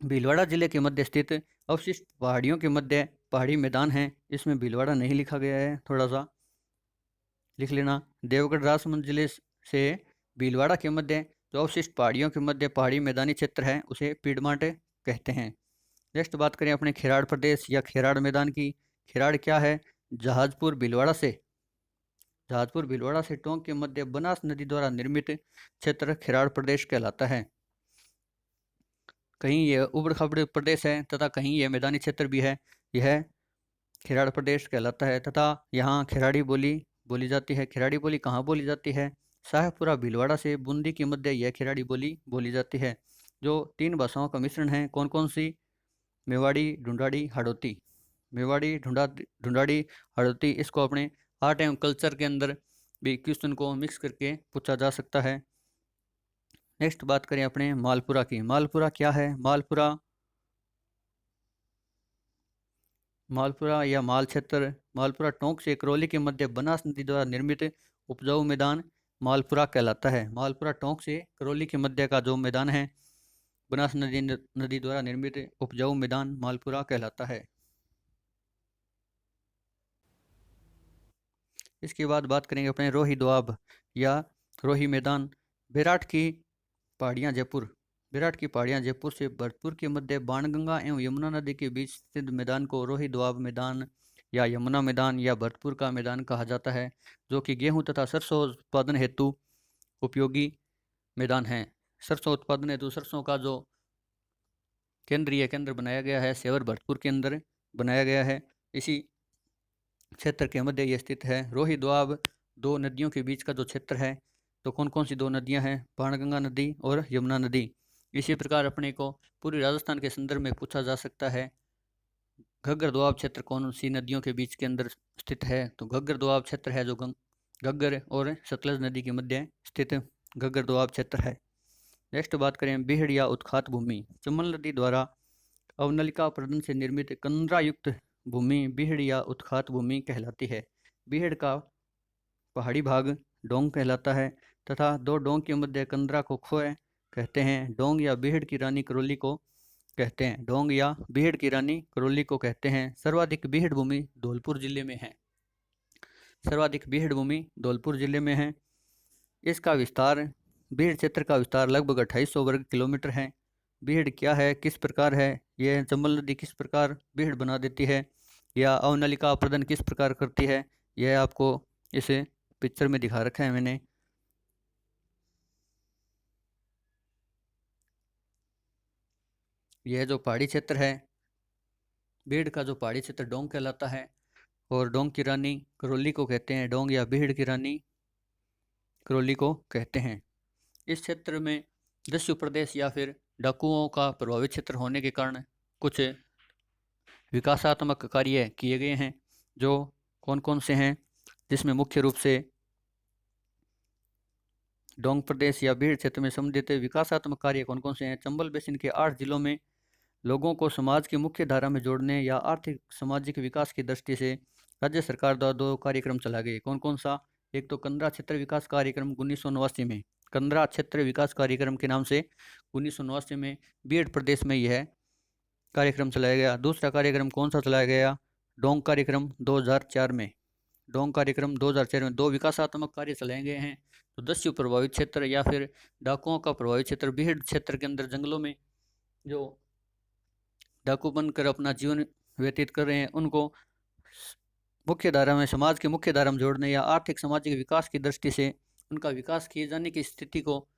भीलवाड़ा जिले के मध्य स्थित अवशिष्ट पहाड़ियों के मध्य पहाड़ी मैदान है। इसमें भीलवाड़ा नहीं लिखा गया है, थोड़ा सा लिख लेना। देवगढ़ राजसमंद जिले से भीलवाड़ा के मध्य जो अवशिष्ट पहाड़ियों के मध्य पहाड़ी मैदानी क्षेत्र है, उसे पीड़माठ कहते हैं। नेक्स्ट बात करें अपने खेराड़ प्रदेश या खेराड़ मैदान की। खेराड़ क्या है? जहाजपुर भीलवाड़ा से टोंक के मध्य बनास नदी द्वारा निर्मित क्षेत्र खेराड़ प्रदेश कहलाता है। कहीं यह उबड़ खाबड़ प्रदेश है तथा कहीं यह मैदानी क्षेत्र भी है। यह खेराड़ प्रदेश कहलाता है तथा यहाँ खेराड़ी बोली बोली जाती है। खेराड़ी बोली कहाँ बोली जाती है? शाहपुरा भीलवाड़ा से बूंदी के मध्य यह खेराड़ी बोली बोली जाती है, जो 3 भाषाओं का मिश्रण है। कौन कौन सी? मेवाड़ी, ढूंढाड़ी, हाड़ौती। मेवाड़ी, ढूंढाड़ी, हाड़ौती। इसको अपने आर्ट एवं कल्चर के अंदर भी क्वेश्चन को मिक्स करके पूछा जा सकता है। नेक्स्ट बात करें अपने मालपुरा की। मालपुरा क्या है? मालपुरा या माल क्षेत्र मालपुरा टोंक से करौली के मध्य बनास नदी द्वारा निर्मित उपजाऊ मैदान मालपुरा कहलाता है। मालपुरा टोंक से करौली के मध्य का जो मैदान है, बनास नदी द्वारा निर्मित उपजाऊ मैदान मालपुरा कहलाता है। इसके बाद बात करेंगे अपने रोही दोआब या रोही मैदान। विराट की पहाड़ियाँ जयपुर से भरतपुर के मध्य बाणगंगा एवं यमुना नदी के बीच स्थित मैदान को रोही दोआब मैदान या यमुना मैदान या भरतपुर का मैदान कहा जाता है, जो कि गेहूं तथा सरसों उत्पादन हेतु उपयोगी मैदान है। सरसों उत्पादन हेतु सरसों का जो केंद्र बनाया गया है, सेवर भरतपुर के अंदर बनाया गया है। इसी क्षेत्र के मध्य ये स्थित है। रोही दोआब 2 नदियों के बीच का जो क्षेत्र है, तो कौन कौन सी 2 नदियां हैं? बाणगंगा नदी और यमुना नदी। इसी प्रकार अपने को पूरी राजस्थान के संदर्भ में पूछा जा सकता है, घग्गर दोआब क्षेत्र कौन सी नदियों के बीच के अंदर स्थित है? तो घग्गर दोआब क्षेत्र है जो घग्गर और सतलज नदी के मध्य स्थित घग्गर दोआब क्षेत्र है। नेक्स्ट बात करें बीहड़ या उत्खात भूमि। चंबल नदी द्वारा अवनलिका प्रदन से निर्मित कंदरायुक्त भूमि बीहड़ या उत्खात भूमि कहलाती है। बीहड़ का पहाड़ी भाग डोंग कहलाता है। तथा दो डोंग के मध्य कंदरा को खोए कहते हैं। डोंग या बीहड़ की रानी करौली को कहते हैं। डोंग या बीहड़ की रानी करौली को कहते हैं। सर्वाधिक बीहड़ भूमि धौलपुर जिले में है। सर्वाधिक बीहड़ भूमि धौलपुर जिले में है। इसका विस्तार, बीहड़ क्षेत्र का विस्तार लगभग 2800 वर्ग किलोमीटर है। बीहड़ क्या है, किस प्रकार है, यह चंबल नदी किस प्रकार बीहड़ बना देती है, या अवनलिका अप्रदन किस प्रकार करती है, यह आपको इस पिक्चर में दिखा रखा है मैंने। यह जो पहाड़ी क्षेत्र है, बीहड़ का जो पहाड़ी क्षेत्र डोंग कहलाता है, और डोंग की रानी करौली को कहते हैं। डोंग या बीहड़ की रानी करौली को कहते हैं। इस क्षेत्र में दस्यु प्रदेश या फिर डाकुओं का प्रभावित क्षेत्र होने के कारण कुछ विकासात्मक कार्य किए गए हैं। जो कौन कौन से हैं, जिसमें मुख्य रूप से डोंग प्रदेश या बीहड़ क्षेत्र में संबंधित विकासात्मक कार्य कौन कौन से हैं। चंबल बेसिन के 8 जिलों में लोगों को समाज की मुख्य धारा में जोड़ने या आर्थिक सामाजिक विकास की दृष्टि से राज्य सरकार द्वारा 2 कार्यक्रम चलाए गए। कौन कौन सा, एक तो कंदरा क्षेत्र विकास कार्यक्रम 1989 में, कंदरा क्षेत्र विकास कार्यक्रम के नाम से 1989 में बीहड़ प्रदेश में यह कार्यक्रम चलाया गया। दूसरा कार्यक्रम कौन सा चलाया गया, डोंग कार्यक्रम 2004 में। डोंग कार्यक्रम 2004 में 2 विकासात्मक कार्य चलाए गए हैं। तो दस्यु प्रभावित क्षेत्र या फिर डाकुओं का प्रभावित क्षेत्र, बीहड़ क्षेत्र के अंदर जंगलों में जो डाकू बनकर अपना जीवन व्यतीत कर रहे हैं, उनको मुख्य धारा में, समाज की मुख्य धारा में जोड़ने या आर्थिक सामाजिक विकास की दृष्टि से उनका विकास किए जाने की स्थिति को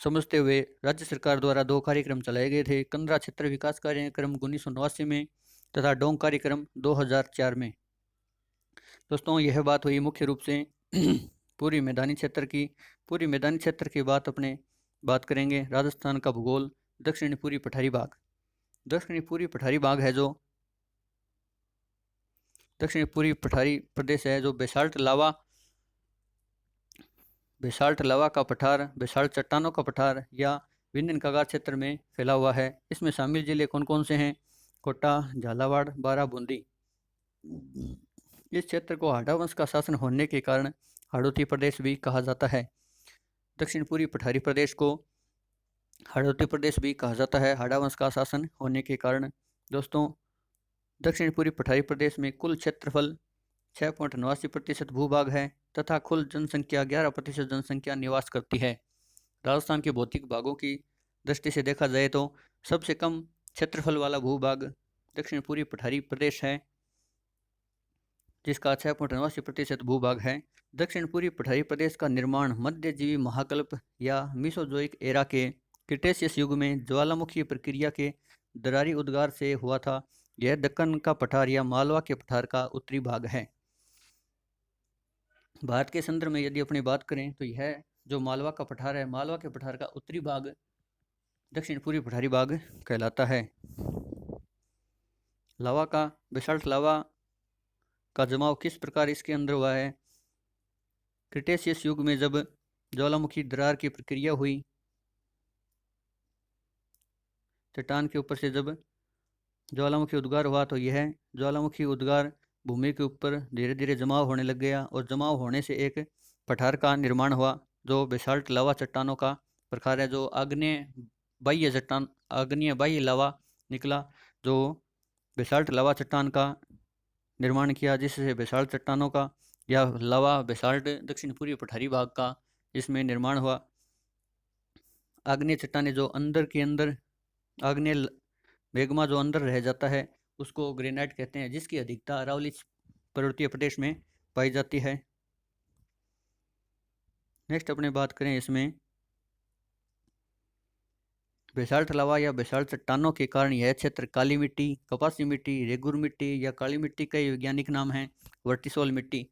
समझते हुए राज्य सरकार द्वारा 2 कार्यक्रम चलाए गए थे। कंदरा क्षेत्र विकास कार्यक्रम 1989 में तथा डोंग कार्यक्रम 2004 में। दोस्तों, यह बात हुई मुख्य रूप से पूरी मैदानी क्षेत्र की। पूरी मैदानी क्षेत्र की बात करेंगे। राजस्थान का भूगोल, दक्षिणी पूरी पठारी भाग। दक्षिणी पूरी पठारी भाग है जो दक्षिणी पूरी पठारी प्रदेश है, जो बेसाल्ट लावा का पठार, बेसाल्ट चट्टानों का पठार या विंध्यन कगार क्षेत्र में फैला हुआ है। इसमें शामिल जिले कौन कौन से हैं, कोटा, झालावाड़, बारां, बूंदी। इस क्षेत्र को हाड़ा वंश का शासन होने के कारण हाड़ौती प्रदेश भी कहा जाता है। दक्षिण पूरी पठारी प्रदेश को हाड़ौती प्रदेश भी कहा जाता है, हाड़ा वंश का शासन होने के कारण। दोस्तों, दक्षिण पूरी पठारी प्रदेश में कुल क्षेत्रफल 6.89% भूभाग है तथा कुल जनसंख्या 11% जनसंख्या निवास करती है। राजस्थान के भौतिक भागों की दृष्टि से देखा जाए तो सबसे कम क्षेत्रफल वाला भूभाग दक्षिण पूरी पठारी प्रदेश है, जिसका 6.89% भूभाग है। दक्षिण पूरी पठारी प्रदेश का निर्माण मध्यजीवी महाकल्प या मीसोजोइक एरा के क्रिटेशियस युग में ज्वालामुखी प्रक्रिया के दरारी उद्गार से हुआ था। यह दक्कन का पठार या मालवा के पठार का उत्तरी भाग है। भारत के संदर्भ में यदि अपनी बात करें तो यह जो मालवा का पठार है, मालवा के पठार का उत्तरी भाग दक्षिण पूरी पठारी भाग कहलाता है। लावा का, बेसाल्ट लावा का जमाव किस प्रकार इसके अंदर हुआ है। क्रिटेशियस युग में जब ज्वालामुखी दरार की प्रक्रिया हुई, चट्टान के ऊपर से जब ज्वालामुखी उद्गार हुआ, तो यह ज्वालामुखी उद्गार भूमि के ऊपर धीरे धीरे जमाव होने लग गया और जमाव होने से एक पठार का निर्माण हुआ जो बेसाल्ट लावा चट्टानों का प्रकार है। जो आग्नेय बाह्य लावा निकला, जो बेसाल्ट लावा चट्टान का निर्माण किया, जिससे बेसाल्ट चट्टानों का या लावा बेसाल्ट दक्षिण पूर्वी पठारी भाग का इसमें निर्माण हुआ। आग्नेय चट्टाने जो अंदर के अंदर, आग्नेय मैग्मा जो अंदर रह जाता है उसको ग्रेनाइट कहते हैं, जिसकी अधिकता अरावली पर्वतीय प्रदेश में पाई जाती है। नेक्स्ट अपने बात करें इसमें बेसाल्ट लावा या बेसाल्ट चट्टानों के कारण यह क्षेत्र काली मिट्टी, कपासी मिट्टी, रेगुर मिट्टी या काली मिट्टी का वैज्ञानिक नाम है वर्टिसोल मिट्टी,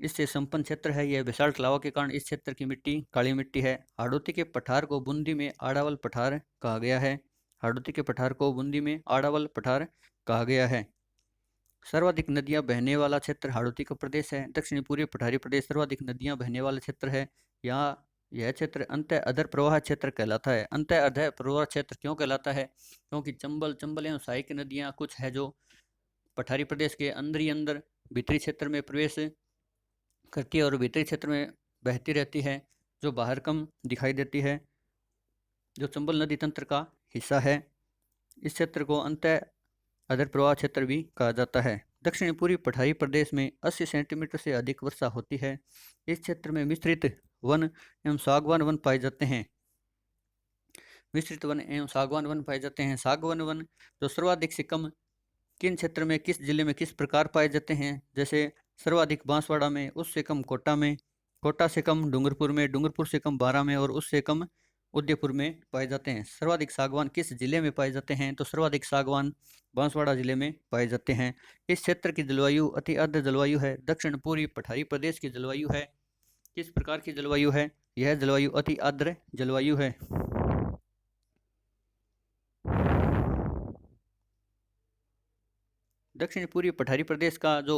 इससे संपन्न क्षेत्र है। यह बेसाल्ट लावा के कारण इस क्षेत्र की मिट्टी काली मिट्टी है। हाड़ौती के पठार को बूंदी में आड़ावल पठार कहा गया है। हाड़ौती के पठार को बूंदी में आड़ावल पठार कहा गया है। सर्वाधिक नदियां बहने वाला क्षेत्र हाड़ौती का प्रदेश है। दक्षिणी पूर्वी पठारी प्रदेश सर्वाधिक नदियां बहने वाला क्षेत्र है। यहाँ यह क्षेत्र अंतः अधर प्रवाह क्षेत्र कहलाता है। अंतः अधर प्रवाह क्षेत्र क्यों कहलाता है, क्योंकि चंबल एवं सहायक नदियां कुछ है जो पठारी प्रदेश के अंदर ही अंदर भीतरी क्षेत्र में प्रवेश करती है और भीतरी क्षेत्र में बहती रहती है, जो बाहर कम दिखाई देती है, जो चंबल नदी तंत्र का हिस्सा है। इस क्षेत्र को अंतः अधर प्रवाह क्षेत्र भी कहा जाता है। दक्षिणी पूर्वी पठारी प्रदेश में 80 सेंटीमीटर से अधिक वर्षा होती है। इस क्षेत्र में मिश्रित वन एवं सागवान वन पाए जाते हैं। मिश्रित वन एवं सागवान वन पाए जाते हैं। सागवान वन जो सर्वाधिक से कम किन क्षेत्र में, किस जिले में, किस प्रकार पाए जाते हैं, जैसे सर्वाधिक बांसवाड़ा में, उससे कम कोटा में, कोटा से कम डूंगरपुर में, डूंगरपुर से कम बारां में और उससे कम उदयपुर में पाए जाते हैं। सर्वाधिक सागवान किस जिले में पाए जाते हैं, तो सर्वाधिक सागवान बांसवाड़ा जिले में पाए जाते हैं। इस क्षेत्र की जलवायु अति आर्द्र जलवायु है। दक्षिण पूर्वी पठारी प्रदेश की जलवायु है। किस प्रकार की जलवायु है? यह जलवायु अति आर्द्र जलवायु है। दक्षिण पूर्वी पठारी प्रदेश का जो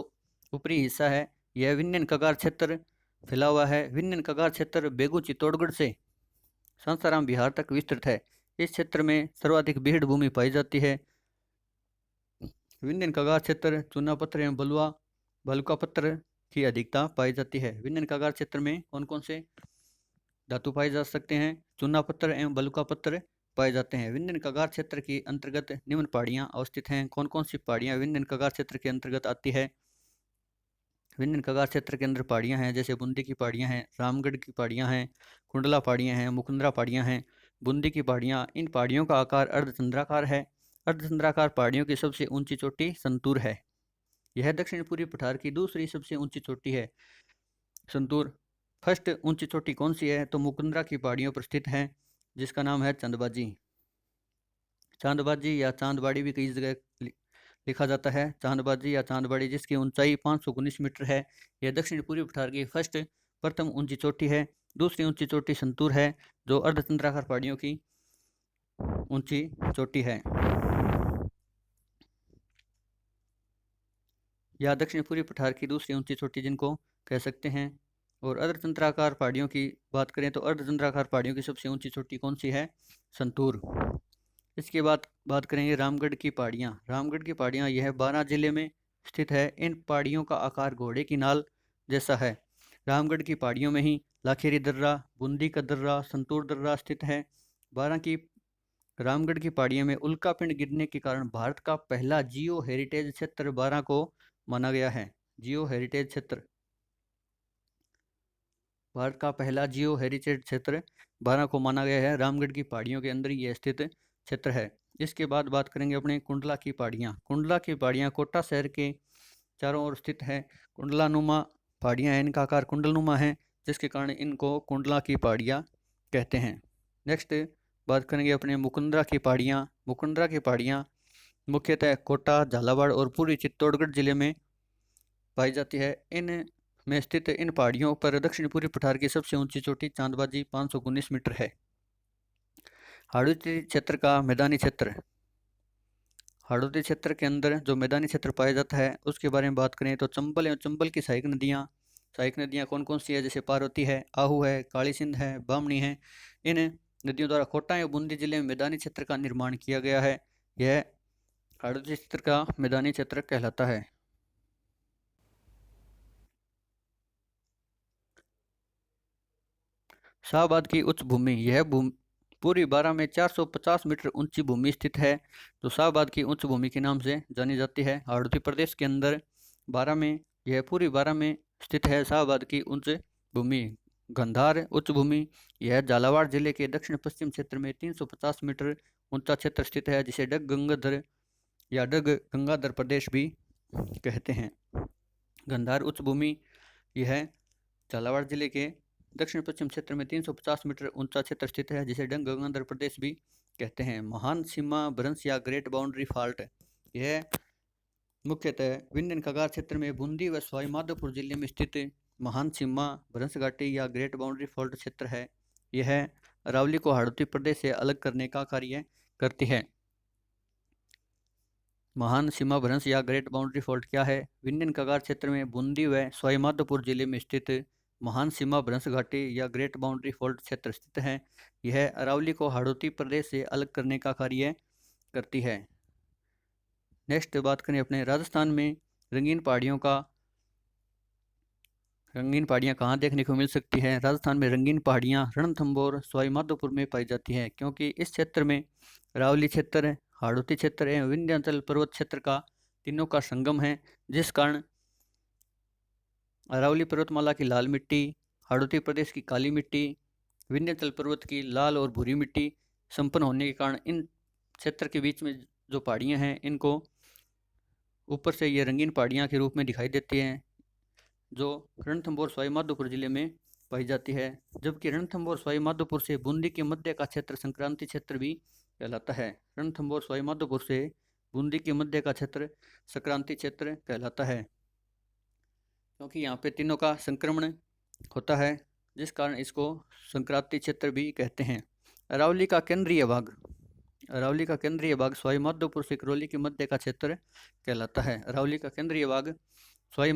ऊपरी हिस्सा है, यह विन्यन कगार क्षेत्र फैला हुआ है। विन्यन कगार क्षेत्र बेगू चित्तौड़गढ़ से सासाराम बिहार तक विस्तृत है। इस क्षेत्र में सर्वाधिक बीहड़ भूमि पाई जाती है। विन्यन कगार क्षेत्र चूना पत्थर एवं बलुका पत्थर की अधिकता पाई जाती है। विन्यन कगार क्षेत्र में कौन कौन से धातु पाए जा सकते हैं? चूना पत्थर एवं बलुका पत्थर पाए जाते हैं। विन्यन कगार क्षेत्र के अंतर्गत निम्न पहाड़ियां अवस्थित हैं। कौन कौन सी पहाड़ियां विन्यन कगार क्षेत्र के अंतर्गत आती है? विन्यन कगार क्षेत्र के अंदर पहाड़ियां हैं, जैसे बूंदी की पहाड़ियां हैं, रामगढ़ की पहाड़ियां हैं, कुंडला पहाड़ियां हैं, मुकुंदरा पहाड़ियां हैं। बूंदी की पहाड़ियां, इन पहाड़ियों का आकार अर्धचंद्राकार है। अर्धचंद्राकार पहाड़ियों की सबसे ऊंची चोटी संतूर है। यह दक्षिण पूर्वी पठार की दूसरी सबसे ऊंची चोटी है, संतूर। फर्स्ट ऊंची चोटी कौन सी है? तो मुकुंदरा की पहाड़ियों पर स्थित है, जिसका नाम है चंदबाजी। चांदबाजी या चांदबाड़ी भी कई जगह लिखा जाता है, चांदबाजी या चांदबाड़ी, जिसकी ऊंचाई 519 मीटर है। यह दक्षिण पूर्वी पठार की प्रथम ऊंची चोटी है। दूसरी ऊंची चोटी संतूर है, जो अर्धचंद्राकार पहाड़ियों की ऊंची चोटी है। या दक्षिण पूर्वी पठार की दूसरी ऊंची चोटी जिनको कह सकते हैं। और अर्धचंद्राकार पहाड़ियों की बात करें तो अर्धचंद्राकार पहाड़ियों की सबसे ऊंची चोटी कौन सी है? संतूर। इसके बाद बात करेंगे रामगढ़ की पहाड़ियाँ। रामगढ़ की पहाड़ियाँ यह 12 जिले में स्थित है। इन पहाड़ियों का आकार घोड़े की नाल जैसा है। रामगढ़ की पहाड़ियों में ही लाखेरी दर्रा, बूंदी का दर्रा, संतूर दर्रा स्थित है। रामगढ़ की पहाड़ियों में उल्का पिंड गिरने के कारण भारत का पहला जियो हेरिटेज क्षेत्र 12 को माना गया है। जियो हेरिटेज क्षेत्र, भारत का पहला जियो हेरिटेज क्षेत्र 12 को माना गया है। रामगढ़ की पहाड़ियों के अंदर यह स्थित क्षेत्र है। इसके बाद बात करेंगे अपने कुंडला की पहाड़ियाँ। कुंडला की पहाड़ियाँ कोटा शहर के चारों ओर स्थित है। कुंडलानुमा पहाड़ियाँ हैं, इनका आकार कुंडलनुमा है, जिसके कारण इनको कुंडला की पहाड़ियाँ कहते हैं। नेक्स्ट बात करेंगे अपने मुकुंदरा की पहाड़ियाँ। मुकुंदरा की पहाड़ियाँ मुख्यतः कोटा, झालावाड़ और पूर्वी चित्तौड़गढ़ जिले में पाई जाती है। इन में स्थित इन पहाड़ियों पर दक्षिण पूर्वी पठार की सबसे ऊंची चोटी चांदबाजी 519 मीटर है। हाड़ौती क्षेत्र का मैदानी क्षेत्र। हाड़ौती क्षेत्र के अंदर जो मैदानी क्षेत्र पाया जाता है, उसके बारे में बात करें तो चंबल एवं चंबल की सहायक नदियाँ कौन कौन सी है? जैसे पार्वती है, आहू है, काली सिंध है, बामनी है। इन नदियों द्वारा कोटा एवं बूंदी जिले में मैदानी क्षेत्र का निर्माण किया गया है। यह हाड़ौती क्षेत्र का मैदानी क्षेत्र कहलाता है। शाहबाद की उच्च भूमि, यह पूरी 12 में 450 मीटर ऊंची भूमि स्थित है, जो शाहबाद की उच्च भूमि के नाम से जानी जाती है। हाड़ौती प्रदेश के अंदर 12 में, यह पूरी 12 में स्थित है शाहबाद की उच्च भूमि। गंधार उच्च भूमि, यह झालावाड़ जिले के दक्षिण पश्चिम क्षेत्र में 350 मीटर ऊंचा क्षेत्र स्थित है, जिसे डग गंगाधर या डग गंगाधर प्रदेश भी कहते हैं। गंधार उच्च भूमि यह झालावाड़ जिले के दक्षिण पश्चिम क्षेत्र में 350 मीटर ऊंचा क्षेत्र स्थित है, जिसे डंग गंगाधर प्रदेश भी कहते हैं। महान सीमा भ्रंश या ग्रेट बाउंड्री फॉल्ट, यह मुख्यतः विंध्यन कगार क्षेत्र में बूंदी व सवाई माधोपुर जिले में स्थित महान सीमा भ्रंश घाटी या ग्रेट बाउंड्री फॉल्ट क्षेत्र है। यह अरावली को हाड़ौती प्रदेश से अलग करने का कार्य करती है। महान सीमा भ्रंश या ग्रेट बाउंड्री फॉल्ट क्या है? विंध्यन कगार क्षेत्र में बूंदी व सवाई माधोपुर जिले में स्थित महान सीमा भ्रंश घाटी या ग्रेट बाउंड्री फॉल्ट क्षेत्र स्थित है। यह अरावली को हाड़ौती प्रदेश से अलग करने का कार्य करती है। नेक्स्ट बात करें अपने राजस्थान में रंगीन पहाड़ियों का रंगीन पहाड़ियाँ कहाँ देखने को मिल सकती हैं? राजस्थान में रंगीन पहाड़ियाँ रणथंभौर सवाई माधोपुर में पाई जाती हैं, क्योंकि इस क्षेत्र में अरावली क्षेत्र, हाड़ौती क्षेत्र एवं विंध्याचल पर्वत क्षेत्र का तीनों का संगम है, जिस कारण अरावली पर्वतमाला की लाल मिट्टी, हाड़ौती प्रदेश की काली मिट्टी, विंध्याचल पर्वत की लाल और भूरी मिट्टी संपन्न होने के कारण इन क्षेत्र के बीच में जो पहाड़ियाँ हैं इनको ऊपर से ये रंगीन पहाड़ियाँ के रूप में दिखाई देती हैं, जो रणथंभौर सवाई माधोपुर जिले में पाई जाती है। जबकि रणथंभौर सवाई माधोपुर से बूंदी के मध्य का क्षेत्र संक्रांति क्षेत्र भी कहलाता है। रणथंभौर सवाई माधोपुर से बूंदी के मध्य का क्षेत्र संक्रांति क्षेत्र कहलाता है, क्योंकि यहाँ पे तीनों का संक्रमण होता है, जिस कारण इसको संक्रांति क्षेत्र भी कहते हैं। अरावली का केंद्रीय भाग, अरावली का केंद्रीय भाग सवाई माधोपुर से करौली के मध्य का क्षेत्र कहलाता है। अरावली का केंद्रीय भाग सवाई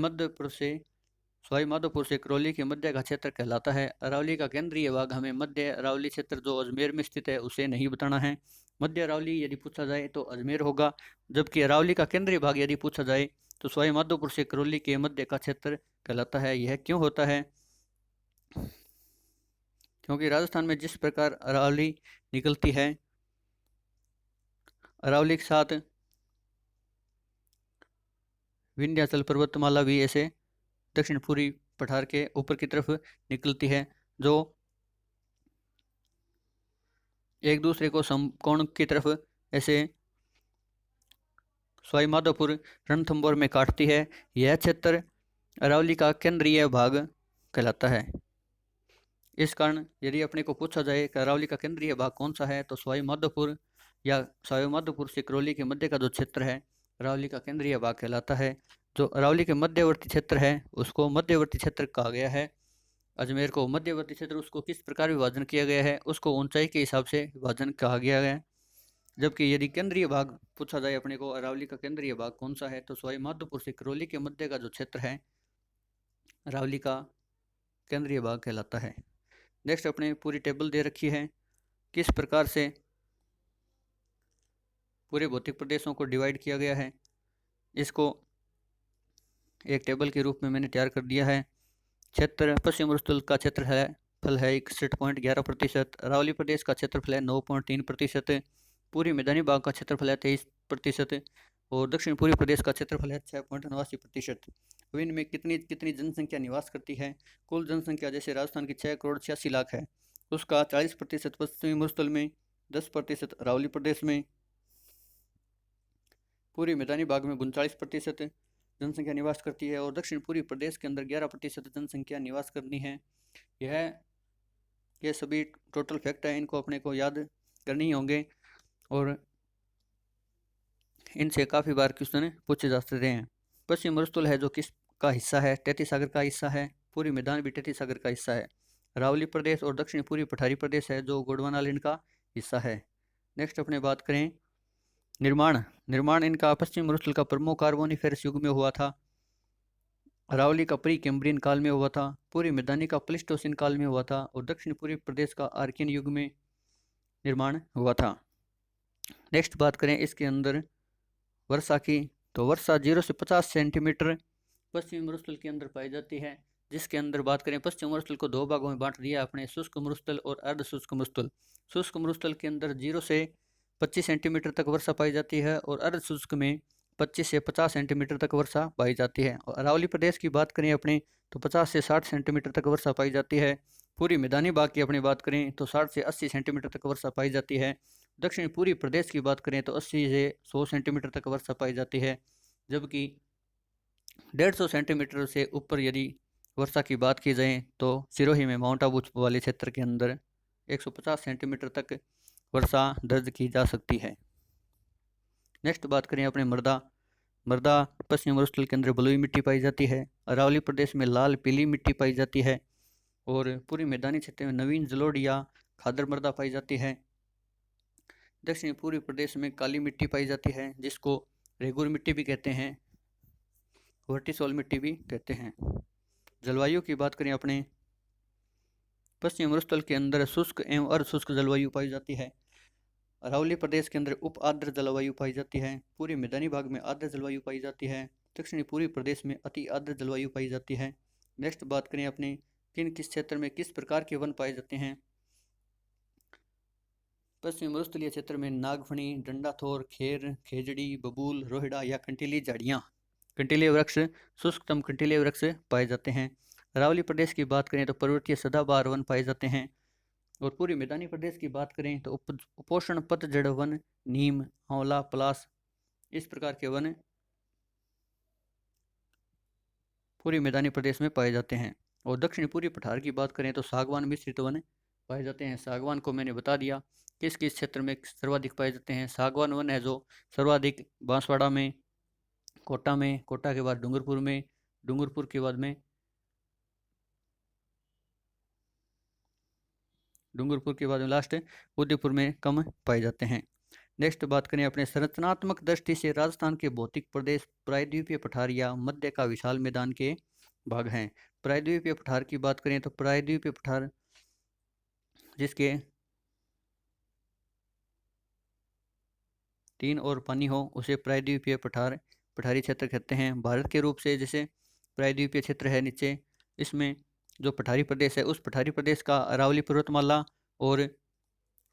माधोपुर से करौली के मध्य का क्षेत्र कहलाता है। अरावली का केंद्रीय भाग हमें मध्य अरावली क्षेत्र जो अजमेर में स्थित है उसे नहीं बताना है। मध्य अरावली यदि पूछा जाए तो अजमेर होगा, जबकि अरावली का केंद्रीय भाग यदि पूछा जाए तो सवाई माधोपुर से करौली के मध्य का क्षेत्र कहलाता है। यह क्यों होता है? क्योंकि राजस्थान में जिस प्रकार अरावली निकलती है, अरावली के साथ विंध्याचल पर्वतमाला भी ऐसे दक्षिण पूर्वी पठार के ऊपर की तरफ निकलती है, जो एक दूसरे को समकोण की तरफ ऐसे सवाई माधोपुर रणथंभौर में काटती है। यह क्षेत्र अरावली का केंद्रीय भाग कहलाता है। इस कारण यदि अपने को पूछा जाए कि अरावली का केंद्रीय भाग कौन सा है, तो सवाई माधोपुर या सवाई माधोपुर से करौली के मध्य का जो क्षेत्र है अरावली का केंद्रीय भाग कहलाता है। जो अरावली के मध्यवर्ती क्षेत्र है उसको मध्यवर्ती क्षेत्र कहा गया है। अजमेर को मध्यवर्ती क्षेत्र, उसको किस प्रकार विभाजन किया गया है, उसको ऊंचाई के हिसाब से विभाजन कहा गया है। जबकि यदि केंद्रीय भाग पूछा जाए अपने को अरावली का केंद्रीय भाग कौन सा है, तो सवाई माधोपुर से करौली के मध्य का जो क्षेत्र है अरावली का केंद्रीय भाग कहलाता है। नेक्स्ट अपने पूरी टेबल दे रखी है, किस प्रकार से पूरे भौतिक प्रदेशों को डिवाइड किया गया है, इसको एक टेबल के रूप में मैंने तैयार कर दिया है। क्षेत्र पश्चिम रुस्तुल का क्षेत्रफल है 61.11%, अरावली प्रदेश का क्षेत्रफल है 9.3%, पूरी मैदानी भाग का क्षेत्रफल है 23%, और दक्षिण पूर्वी प्रदेश का क्षेत्रफल है 6.89%। अब इनमें कितनी कितनी जनसंख्या निवास करती है? कुल जनसंख्या जैसे राजस्थान की 6,86,00,000 है, उसका 40% पश्चिमी रुस्तुल में, 10% अरावली प्रदेश में, पूरी मैदानी भाग में 39% जनसंख्या निवास करती है, और दक्षिण पूर्वी प्रदेश के अंदर 11% जनसंख्या निवास करनी है। ये सभी टोटल फैक्ट है, इनको अपने को याद करनी ही होंगे और इनसे काफ़ी बार क्वेश्चन पूछे जा सकते हैं। पश्चिम रुस्तुल है जो किस का हिस्सा है? तैती सागर का हिस्सा है। पूरी मैदान भी तैती सागर का हिस्सा है। अरावली प्रदेश और दक्षिण पूर्वी पठारी प्रदेश है जो गोंडवाना लैंड का हिस्सा है। नेक्स्ट अपने बात करें निर्माण इनका पश्चिम रुस्तुल का प्रमुख कार्बोनिफेरस युग में हुआ था, अरावली का प्री कैम्ब्रियन काल में हुआ था, पूरी मैदानी का प्लीस्टोसिन काल में हुआ था, और दक्षिण पूर्वी प्रदेश का आर्कियन युग में निर्माण हुआ था। नेक्स्ट बात करें इसके अंदर वर्षा की, तो वर्षा 0 से 50 सेंटीमीटर पश्चिम मरुस्थल के अंदर पाई जाती है, जिसके अंदर बात करें पश्चिम मरुस्थल को दो भागों में बांट दिया अपने, शुष्क मरुस्थल और अर्ध शुष्क मरुस्थल। शुष्क मरुस्थल के अंदर 0 से 25 सेंटीमीटर तक वर्षा पाई जाती है, और अर्ध शुष्क में 25 से 50 सेंटीमीटर तक वर्षा पाई जाती है। और अरावली प्रदेश की बात करें अपने तो 50 से 60 सेंटीमीटर तक वर्षा पाई जाती है। पूरी मैदानी भाग की अपनी बात करें तो 60 से 80 सेंटीमीटर तक वर्षा पाई जाती है। दक्षिण पूर्वी प्रदेश की बात करें तो 80 से 100 सेंटीमीटर तक वर्षा पाई जाती है, जबकि 150 सेंटीमीटर से ऊपर यदि वर्षा की बात की जाए तो सिरोही में माउंट आबू वाले क्षेत्र के अंदर 150 सेंटीमीटर तक वर्षा दर्ज की जा सकती है। नेक्स्ट बात करें अपने मृदा पश्चिम मरुस्थल के अंदर बलुई मिट्टी पाई जाती है, अरावली प्रदेश में लाल पीली मिट्टी पाई जाती है, और पूरी मैदानी क्षेत्र में नवीन जलोढ़ या खादर मृदा पाई जाती है। दक्षिण पूर्वी प्रदेश में काली मिट्टी पाई जाती है, जिसको रेगुर मिट्टी भी कहते हैं, वर्टिसोल मिट्टी भी कहते हैं। जलवायु की बात करें अपने पश्चिम मरुस्थल के अंदर शुष्क एवं अर्ध शुष्क जलवायु पाई जाती है, अरावली प्रदेश के अंदर उप आर्द्र जलवायु पाई जाती है, पूरी मैदानी भाग में आर्द्र जलवायु पाई जाती है, दक्षिणी पूर्वी प्रदेश में अति आर्द्र जलवायु पाई जाती है, नेक्स्ट बात करें अपने किस क्षेत्र में किस प्रकार के वन पाए जाते हैं। पश्चिमी मरुस्थलीय क्षेत्र में नागफणी, डंडाथोर, खेर, खेजड़ी, बबूल, रोहिड़ा या कंटीली झाड़ियाँ, कंटीले वृक्ष, शुष्कतम कंटीले वृक्ष पाए जाते हैं। अरावली प्रदेश की बात करें तो पर्वतीय सदाबहार वन पाए जाते हैं। और पूरी मैदानी प्रदेश की बात करें तो उपोष्ण पतझड़ वन, नीम, आंवला, पलास, इस प्रकार के वन पूरी मैदानी प्रदेश में पाए जाते हैं। और दक्षिणी पूर्वी पठार की बात करें तो सागवान मिश्रित वन पाए जाते हैं। सागवान को मैंने बता दिया किस किस क्षेत्र में सर्वाधिक पाए जाते हैं। सागवान वन है जो सर्वाधिक बांसवाड़ा में, कोटा में, कोटा के बाद डूंगरपुर में, डूंगरपुर के बाद में लास्ट उदयपुर में कम पाए जाते हैं। नेक्स्ट बात करें अपने संरचनात्मक दृष्टि से राजस्थान के भौतिक प्रदेश प्रायद्वीपीय पठार या मध्य का विशाल मैदान के भाग हैं। प्रायद्वीपीय पठार की बात करें तो प्रायद्वीपीय पठार जिसके तीन और पानी हो उसे प्रायद्वीपीय पठारी क्षेत्र कहते हैं। भारत के रूप से जैसे प्रायद्वीपीय क्षेत्र है नीचे, इसमें जो पठारी प्रदेश है उस पठारी प्रदेश का अरावली पर्वतमाला और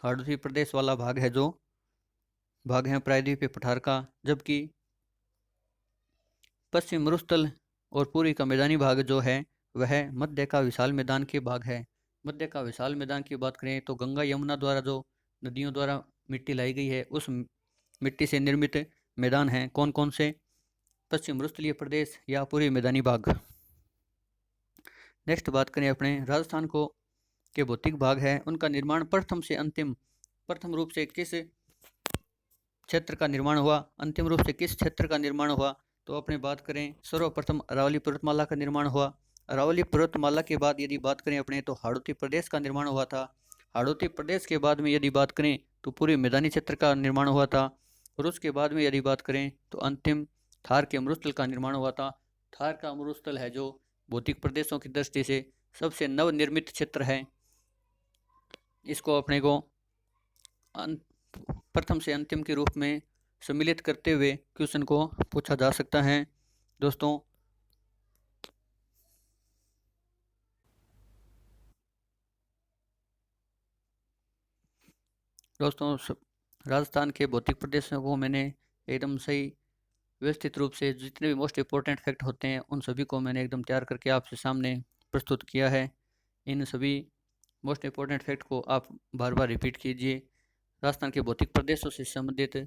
हाड़ौती प्रदेश वाला भाग है जो भाग है प्रायद्वीपीय पठार का, जबकि पश्चिम मरुस्थल और पूर्वी का मैदानी भाग जो है वह मध्य का विशाल मैदान के भाग है। मध्य का विशाल मैदान की बात करें तो गंगा यमुना द्वारा जो नदियों द्वारा मिट्टी लाई गई है उस मिट्टी से निर्मित मैदान हैं। कौन कौन से? पश्चिम मरुस्थलीय प्रदेश या पूर्वी मैदानी भाग। नेक्स्ट बात करें अपने राजस्थान को के भौतिक भाग है उनका निर्माण प्रथम से अंतिम, प्रथम रूप से किस क्षेत्र का निर्माण हुआ, अंतिम रूप से किस क्षेत्र का निर्माण हुआ, तो अपने बात करें सर्वप्रथम अरावली पर्वतमाला का निर्माण हुआ। अरावली पर्वतमाला के बाद यदि बात करें अपने तो हाड़ौती प्रदेश का निर्माण हुआ था। हाड़ौती प्रदेश के बाद में यदि बात करें तो पूरे मैदानी क्षेत्र का निर्माण हुआ था। और उसके बाद में यदि बात करें तो अंतिम थार के मरुस्थल का निर्माण हुआ था। थार का मरुस्थल है जो भौतिक प्रदेशों की दृष्टि से सबसे नवनिर्मित क्षेत्र है। इसको अपने को प्रथम से अंतिम के रूप में सम्मिलित करते हुए क्वेश्चन को पूछा जा सकता है। दोस्तों राजस्थान के भौतिक प्रदेशों को मैंने एकदम सही व्यवस्थित रूप से जितने भी मोस्ट इम्पोर्टेंट फैक्ट होते हैं उन सभी को मैंने एकदम तैयार करके आपसे सामने प्रस्तुत किया है। इन सभी मोस्ट इम्पोर्टेंट फैक्ट को आप बार बार रिपीट कीजिए। राजस्थान के भौतिक प्रदेशों से संबंधित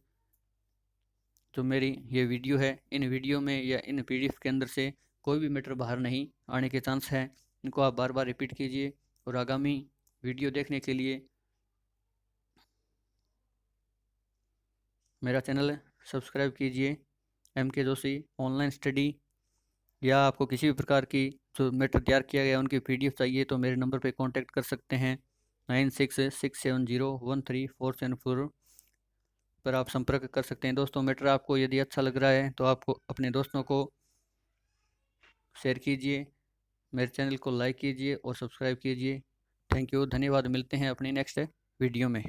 जो मेरी ये वीडियो है, इन वीडियो में या इन पीडीएफ के अंदर से कोई भी मैटर बाहर नहीं आने के चांस है। इनको आप बार बार रिपीट कीजिए और आगामी वीडियो देखने के लिए मेरा चैनल सब्सक्राइब कीजिए। MK जोशी ऑनलाइन स्टडी, या आपको किसी भी प्रकार की जो मैटर तैयार किया गया उनकी PDF चाहिए तो मेरे नंबर पे कांटेक्ट कर सकते हैं 9667013474 पर आप संपर्क कर सकते हैं। दोस्तों मैटर आपको यदि अच्छा लग रहा है तो आपको अपने दोस्तों को शेयर कीजिए, मेरे चैनल को लाइक कीजिए और सब्सक्राइब कीजिए। थैंक यू, धन्यवाद। मिलते हैं अपनी नेक्स्ट वीडियो में।